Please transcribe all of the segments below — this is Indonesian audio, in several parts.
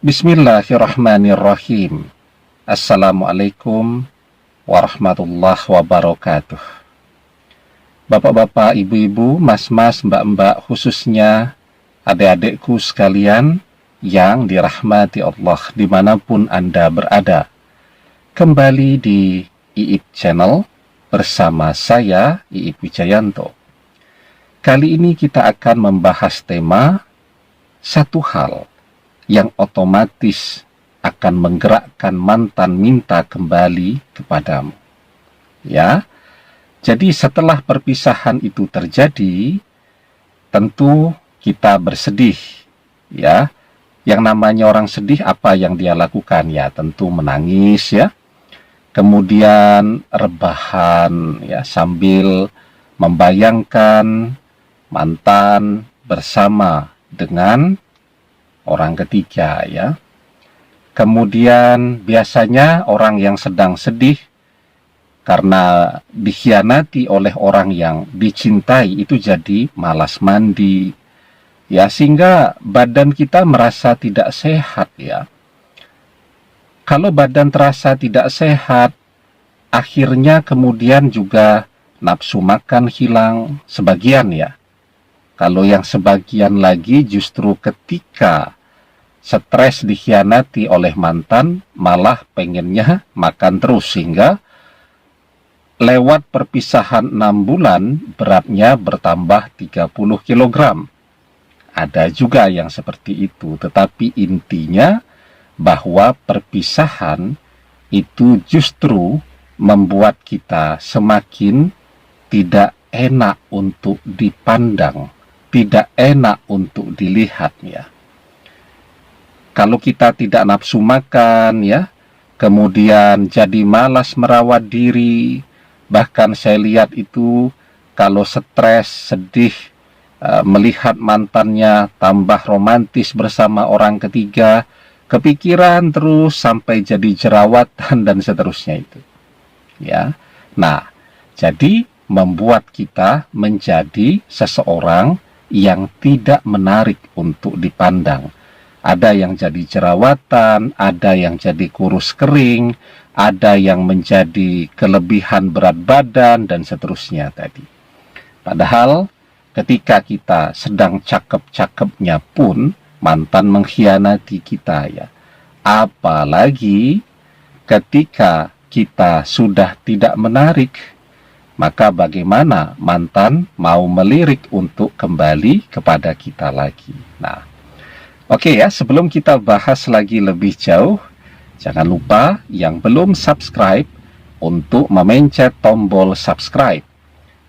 Bismillahirrahmanirrahim. Assalamualaikum warahmatullahi wabarakatuh. Bapak-bapak, ibu-ibu, mas-mas, mbak-mbak, khususnya adik-adikku sekalian yang dirahmati Allah dimanapun Anda berada. Kembali di Iip Channel bersama saya, Iip Wijayanto. Kali ini kita akan membahas tema satu hal yang otomatis akan menggerakkan mantan minta kembali kepadamu. Ya, jadi setelah perpisahan itu terjadi, tentu kita bersedih. Ya, yang namanya orang sedih, apa yang dia lakukan? Ya, tentu menangis ya. Kemudian rebahan ya, sambil membayangkan mantan bersama dengan orang ketiga ya. Kemudian biasanya orang yang sedang sedih karena dikhianati oleh orang yang dicintai itu jadi malas mandi ya, sehingga badan kita merasa tidak sehat ya. Kalau badan terasa tidak sehat, akhirnya kemudian juga nafsu makan hilang sebagian ya. Kalau yang sebagian lagi justru ketika stres dikhianati oleh mantan, malah pengennya makan terus, sehingga lewat perpisahan 6 bulan beratnya bertambah 30 kg. Ada juga yang seperti itu, tetapi intinya bahwa perpisahan itu justru membuat kita semakin tidak enak untuk dipandang, tidak enak untuk dilihat ya. Kalau kita tidak nafsu makan ya, kemudian jadi malas merawat diri, bahkan saya lihat itu kalau stres, sedih, melihat mantannya tambah romantis bersama orang ketiga, kepikiran terus sampai jadi jerawatan dan seterusnya itu. Ya. Nah, jadi membuat kita menjadi seseorang yang tidak menarik untuk dipandang. Ada yang jadi jerawatan, ada yang jadi kurus kering, ada yang menjadi kelebihan berat badan, dan seterusnya tadi. Padahal ketika kita sedang cakep-cakepnya pun mantan mengkhianati kita ya. Apalagi ketika kita sudah tidak menarik, maka bagaimana mantan mau melirik untuk kembali kepada kita lagi. Nah, oke ya, sebelum kita bahas lagi lebih jauh, jangan lupa yang belum subscribe untuk memencet tombol subscribe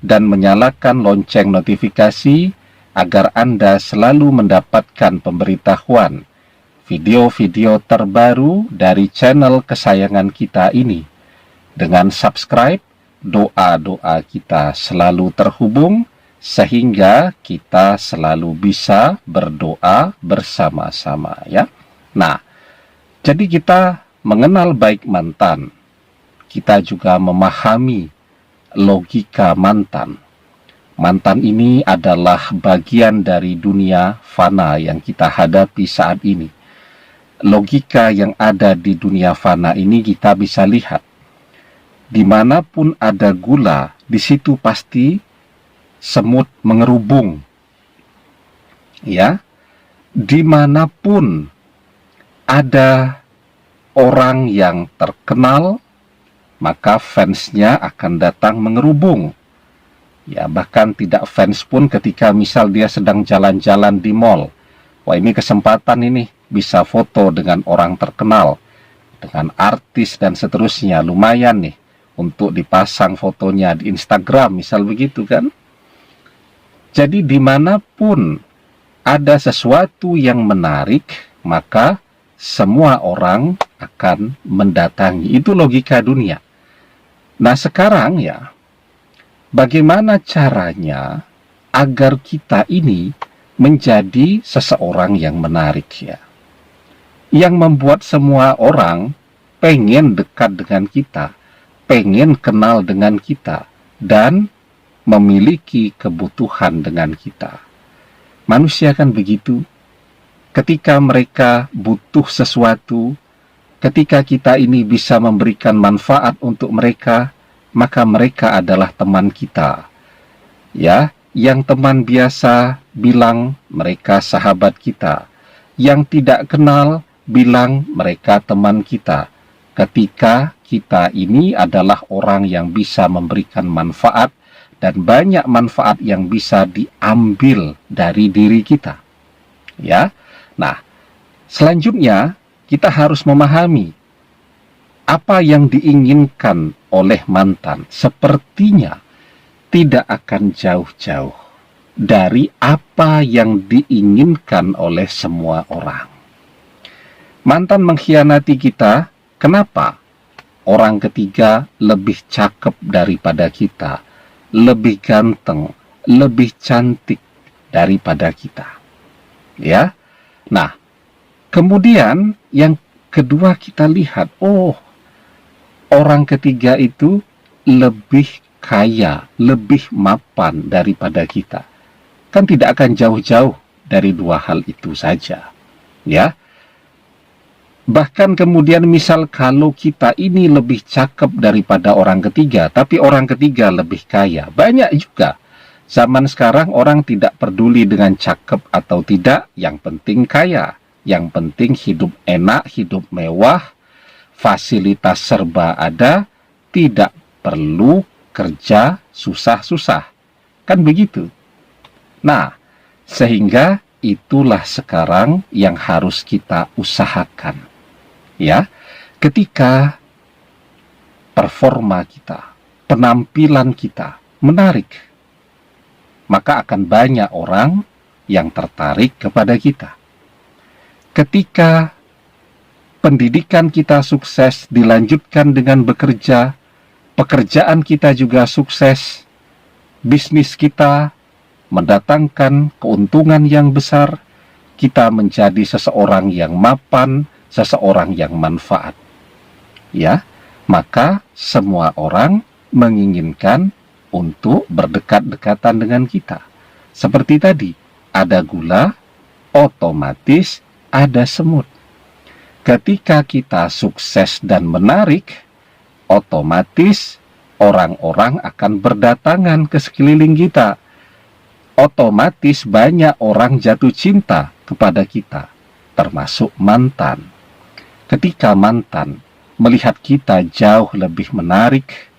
dan menyalakan lonceng notifikasi agar Anda selalu mendapatkan pemberitahuan video-video terbaru dari channel kesayangan kita ini. Dengan subscribe, doa-doa kita selalu terhubung sehingga kita selalu bisa berdoa bersama-sama ya. Nah, jadi kita mengenal baik mantan, kita juga memahami logika mantan. Mantan ini adalah bagian dari dunia fana yang kita hadapi saat ini. Logika yang ada di dunia fana ini kita bisa lihat. Dimanapun ada gula, di situ pasti semut mengerubung. Ya, dimanapun ada orang yang terkenal, maka fansnya akan datang mengerubung. Ya, bahkan tidak fans pun ketika misal dia sedang jalan-jalan di mall. Wah, ini kesempatan ini bisa foto dengan orang terkenal, dengan artis dan seterusnya, lumayan nih untuk dipasang fotonya di Instagram, misal begitu kan. Jadi dimanapun ada sesuatu yang menarik, maka semua orang akan mendatangi. Itu logika dunia. Nah sekarang ya, bagaimana caranya agar kita ini menjadi seseorang yang menarik ya, yang membuat semua orang pengen dekat dengan kita, pengen kenal dengan kita, dan memiliki kebutuhan dengan kita. Manusia kan begitu. ketika mereka butuh sesuatu, ketika kita ini bisa memberikan manfaat untuk mereka, maka mereka adalah teman kita. Ya, yang teman biasa bilang mereka sahabat kita. Yang tidak kenal bilang mereka teman kita. Ketika kita ini adalah orang yang bisa memberikan manfaat dan banyak manfaat yang bisa diambil dari diri kita. Ya. Nah, selanjutnya kita harus memahami apa yang diinginkan oleh mantan. Sepertinya tidak akan jauh-jauh dari apa yang diinginkan oleh semua orang. Mantan mengkhianati kita, kenapa? Orang ketiga lebih cakep daripada kita, lebih ganteng, lebih cantik daripada kita. Ya. Nah, kemudian yang kedua kita lihat, orang ketiga itu lebih kaya, lebih mapan daripada kita. Kan tidak akan jauh-jauh dari dua hal itu saja. Ya. Bahkan kemudian misal kalau kita ini lebih cakep daripada orang ketiga, tapi orang ketiga lebih kaya. Banyak juga. Zaman sekarang orang tidak peduli dengan cakep atau tidak, yang penting kaya. Yang penting hidup enak, hidup mewah, fasilitas serba ada, tidak perlu kerja susah-susah. Kan begitu. Nah, sehingga itulah sekarang yang harus kita usahakan. Ya, ketika performa kita, penampilan kita menarik, maka akan banyak orang yang tertarik kepada kita. Ketika pendidikan kita sukses dilanjutkan dengan bekerja, pekerjaan kita juga sukses, bisnis kita mendatangkan keuntungan yang besar, kita menjadi seseorang yang mapan, seseorang yang manfaat. Ya, maka semua orang menginginkan untuk berdekat-dekatan dengan kita. Seperti tadi, ada gula, otomatis ada semut. Ketika kita sukses dan menarik, otomatis orang-orang akan berdatangan ke sekeliling kita. Otomatis banyak orang jatuh cinta kepada kita, termasuk mantan. Ketika mantan melihat kita jauh lebih menarik,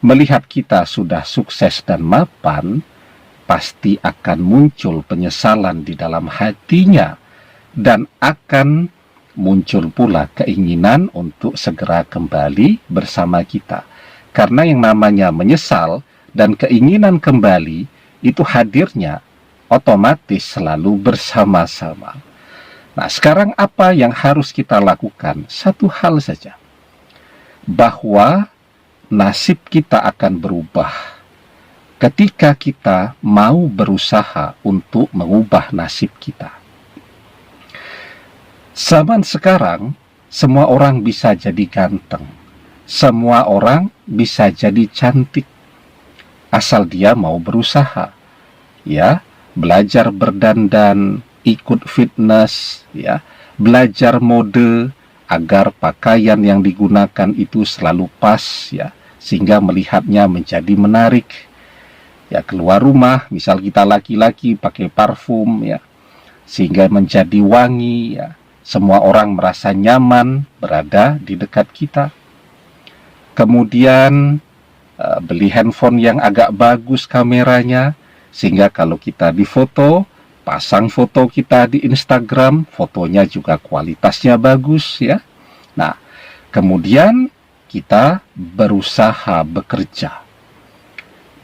melihat kita sudah sukses dan mapan, pasti akan muncul penyesalan di dalam hatinya dan akan muncul pula keinginan untuk segera kembali bersama kita. Karena yang namanya menyesal dan keinginan kembali itu hadirnya otomatis selalu bersama-sama. Nah, sekarang apa yang harus kita lakukan? Satu hal saja, bahwa nasib kita akan berubah ketika kita mau berusaha untuk mengubah nasib kita. Zaman sekarang, semua orang bisa jadi ganteng, semua orang bisa jadi cantik, asal dia mau berusaha, ya, belajar berdandan, ikut fitness, ya, belajar mode agar pakaian yang digunakan itu selalu pas, ya, sehingga melihatnya menjadi menarik. Ya, keluar rumah, misal kita laki-laki pakai parfum, ya, sehingga menjadi wangi, ya, semua orang merasa nyaman berada di dekat kita. Kemudian beli handphone yang agak bagus kameranya, sehingga kalau kita difoto, pasang foto kita di Instagram, fotonya juga kualitasnya bagus, ya. Nah, kemudian kita berusaha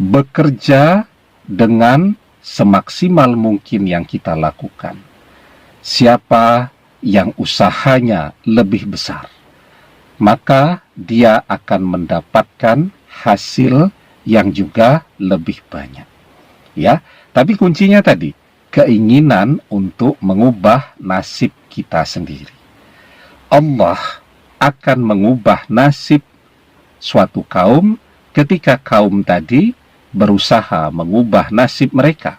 bekerja dengan semaksimal mungkin yang kita lakukan. Siapa yang usahanya lebih besar, maka dia akan mendapatkan hasil yang juga lebih banyak. Ya, tapi kuncinya tadi, keinginan untuk mengubah nasib kita sendiri. Allah akan mengubah nasib suatu kaum ketika kaum tadi berusaha mengubah nasib mereka.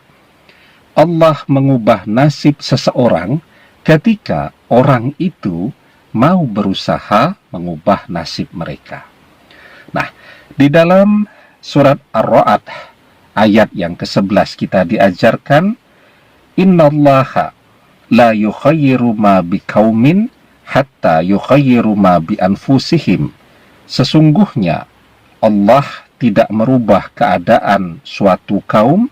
Allah mengubah nasib seseorang ketika orang itu mau berusaha mengubah nasib mereka. Nah, di dalam surat Ar-Ra'd ayat yang ke-11 kita diajarkan, innallaha la yukhayyiru ma biqaumin hatta yukhayyiru ma bi anfusihim. Sesungguhnya Allah tidak merubah keadaan suatu kaum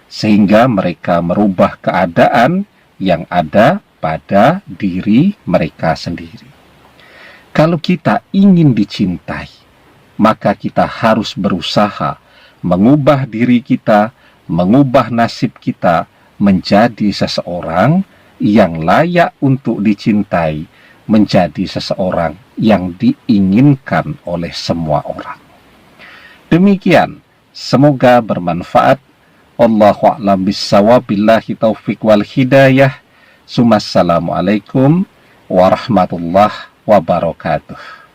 sehingga mereka merubah keadaan yang ada pada diri mereka sendiri. Kalau kita ingin dicintai, maka kita harus berusaha mengubah diri kita, mengubah nasib kita menjadi seseorang yang layak untuk dicintai, menjadi seseorang yang diinginkan oleh semua orang. Demikian, semoga bermanfaat. Allahu a'lam bissawab, billahi taufiq wal hidayah. Assalamualaikum warahmatullahi wabarakatuh.